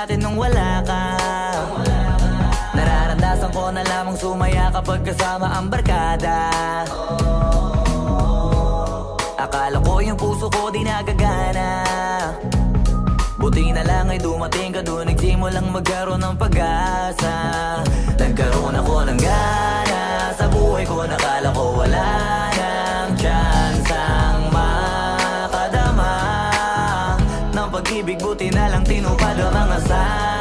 natin nung wala ka. Nararandasan ko na lamang sumaya kapag kasama ang barkada. Akala ko yung puso ko di nagagana. Buti na lang ay dumating ka doon, nagsimulang magkaroon ng pag-asa. Nagkaroon ako ng gana sa buhay ko, nakala ko wala nang tsansang makadama ng pag-ibig. Buti na lang tinupad ang mga sana.